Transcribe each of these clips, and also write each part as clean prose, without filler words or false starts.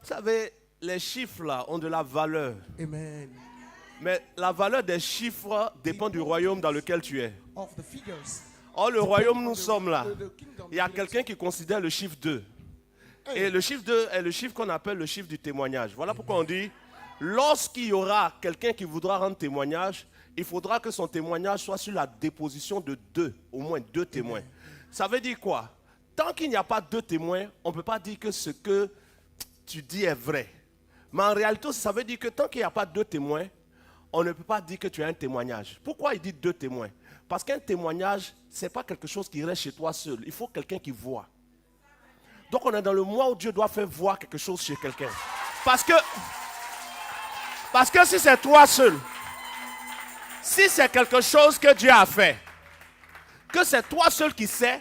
savez, les chiffres là ont de la valeur. Amen. Mais la valeur des chiffres dépend du royaume dans lequel tu es. Of the figures. Or, le royaume, nous sommes là. Il y a quelqu'un qui considère le chiffre 2. Et le chiffre 2 est le chiffre qu'on appelle le chiffre du témoignage. Voilà pourquoi on dit, lorsqu'il y aura quelqu'un qui voudra rendre témoignage, il faudra que son témoignage soit sur la déposition de 2, au moins 2 témoins. Ça veut dire quoi? Tant qu'il n'y a pas 2 témoins, on ne peut pas dire que ce que tu dis est vrai. Mais en réalité, ça veut dire que tant qu'il n'y a pas 2 témoins, on ne peut pas dire que tu as un témoignage. Pourquoi il dit 2 témoins? Parce qu'un témoignage, ce n'est pas quelque chose qui reste chez toi seul. Il faut quelqu'un qui voit. Donc on est dans le mois où Dieu doit faire voir quelque chose chez quelqu'un. Parce que si c'est toi seul, si c'est quelque chose que Dieu a fait, que c'est toi seul qui sais,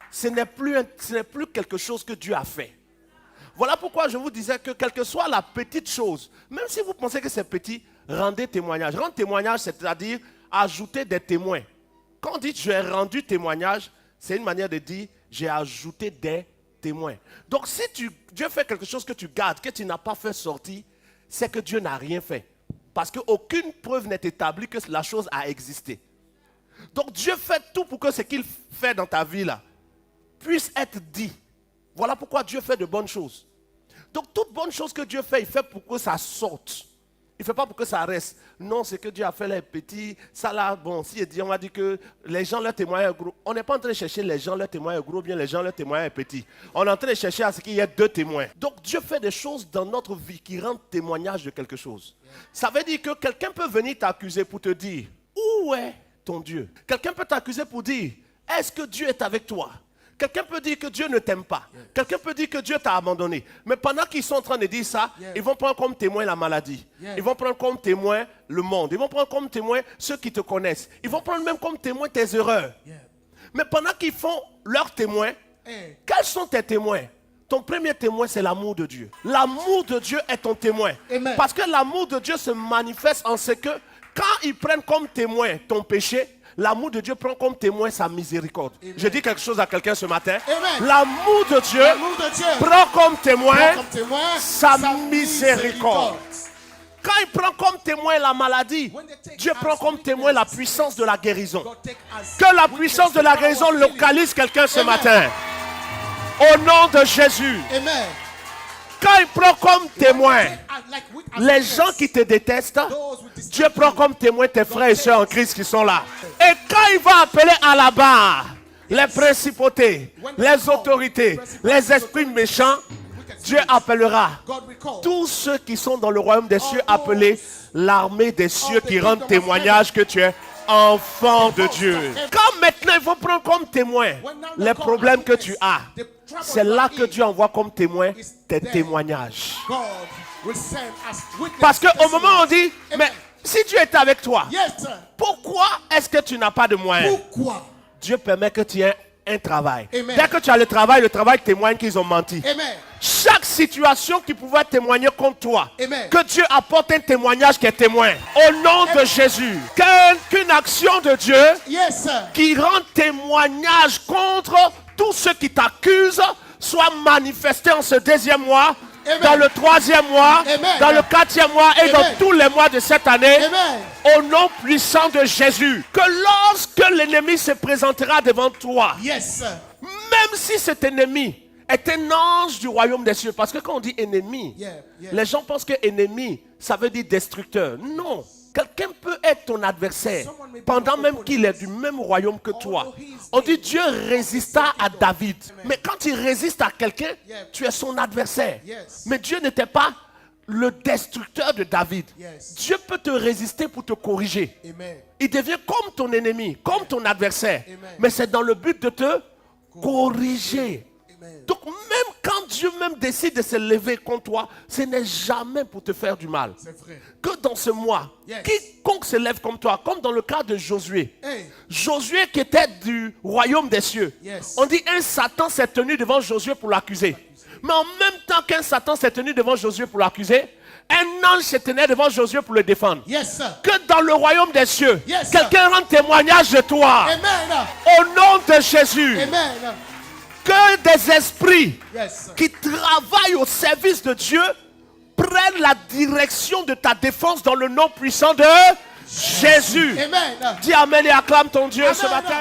ce n'est plus quelque chose que Dieu a fait. Voilà pourquoi je vous disais que quelle que soit la petite chose, même si vous pensez que c'est petit, rendez témoignage. Rendre témoignage, c'est-à-dire ajouter des témoins. Quand on dit j'ai rendu témoignage, c'est une manière de dire j'ai ajouté des témoins. Donc si Dieu fait quelque chose que tu gardes, que tu n'as pas fait sortir, c'est que Dieu n'a rien fait. Parce qu'aucune preuve n'est établie que la chose a existé. Donc Dieu fait tout pour que ce qu'il fait dans ta vie là puisse être dit. Voilà pourquoi Dieu fait de bonnes choses. Donc toute bonne chose que Dieu fait, il fait pour que ça sorte. Il ne fait pas pour que ça reste. Non, c'est que Dieu a fait les petits. Ça là, bon, si on va dire que les gens, leur témoignage est gros. On n'est pas en train de chercher les gens, leur témoignage est gros, bien les gens, leur témoignage est petit. On est en train de chercher à ce qu'il y ait 2 témoins. Donc Dieu fait des choses dans notre vie qui rendent témoignage de quelque chose. Ça veut dire que quelqu'un peut venir t'accuser pour te dire, où est ton Dieu? Quelqu'un peut t'accuser pour dire, est-ce que Dieu est avec toi? Quelqu'un peut dire que Dieu ne t'aime pas. Quelqu'un peut dire que Dieu t'a abandonné. Mais pendant qu'ils sont en train de dire ça, ils vont prendre comme témoin la maladie. Ils vont prendre comme témoin le monde. Ils vont prendre comme témoin ceux qui te connaissent. Ils vont prendre même comme témoin tes erreurs. Mais pendant qu'ils font leurs témoins, quels sont tes témoins? Ton premier témoin, c'est l'amour de Dieu. L'amour de Dieu est ton témoin. Amen. Parce que l'amour de Dieu se manifeste en ce que quand ils prennent comme témoin ton péché, l'amour de Dieu prend comme témoin sa miséricorde. Amen. Je dis quelque chose à quelqu'un ce matin. L'amour de Dieu prend comme témoin sa miséricorde. Quand il prend comme témoin la maladie, Dieu prend comme témoin la puissance de la guérison. Que la puissance de la guérison localise quelqu'un ce matin. Au nom de Jésus. Amen. Quand il prend comme témoin les gens qui te détestent, Dieu prend comme témoin tes frères et sœurs en Christ qui sont là. Et quand il va appeler à la barre les principautés, les autorités, les esprits méchants, Dieu appellera tous ceux qui sont dans le royaume des cieux, appelés l'armée des cieux qui rendent témoignage que tu es enfant de Dieu. Quand maintenant il faut prendre comme témoin les problèmes que tu as, c'est là que Dieu envoie comme témoin tes témoignages. Parce qu'au moment où on dit, mais si Dieu est avec toi, pourquoi est-ce que tu n'as pas de moyens? Dieu permet que tu aies un travail. Dès que tu as le travail témoigne qu'ils ont menti. Chaque situation qui pouvait témoigner contre toi, que Dieu apporte un témoignage qui est témoin. Au nom de Jésus, qu'une action de Dieu qui rend témoignage contre tous ceux qui t'accusent soit manifestée en ce 2e mois, dans le 3e mois, dans le 4e mois et dans tous les mois de cette année. Au nom puissant de Jésus. Que lorsque l'ennemi se présentera devant toi, même si cet ennemi est un ange du royaume des cieux, parce que quand on dit ennemi, les gens pensent que ennemi, ça veut dire destructeur. Non. Quelqu'un peut être ton adversaire pendant même qu'il est du même royaume que toi. On dit Dieu résista à David. Mais quand il résiste à quelqu'un, tu es son adversaire. Mais Dieu n'était pas le destructeur de David. Dieu peut te résister pour te corriger. Il devient comme ton ennemi, comme ton adversaire. Mais c'est dans le but de te corriger. Donc même quand Dieu même décide de se lever contre toi, ce n'est jamais pour te faire du mal. Que dans ce mois, quiconque se lève comme toi, comme dans le cas de Josué. Josué qui était du royaume des cieux. On dit un Satan s'est tenu devant Josué pour l'accuser. Mais en même temps qu'un Satan s'est tenu devant Josué pour l'accuser, un ange se tenait devant Josué pour le défendre. Que dans le royaume des cieux, quelqu'un rende témoignage de toi. Au nom de Jésus. Que des esprits qui travaillent au service de Dieu prenne la direction de ta défense dans le nom puissant de Jésus. Amen. Dis amen et acclame ton Dieu ce matin.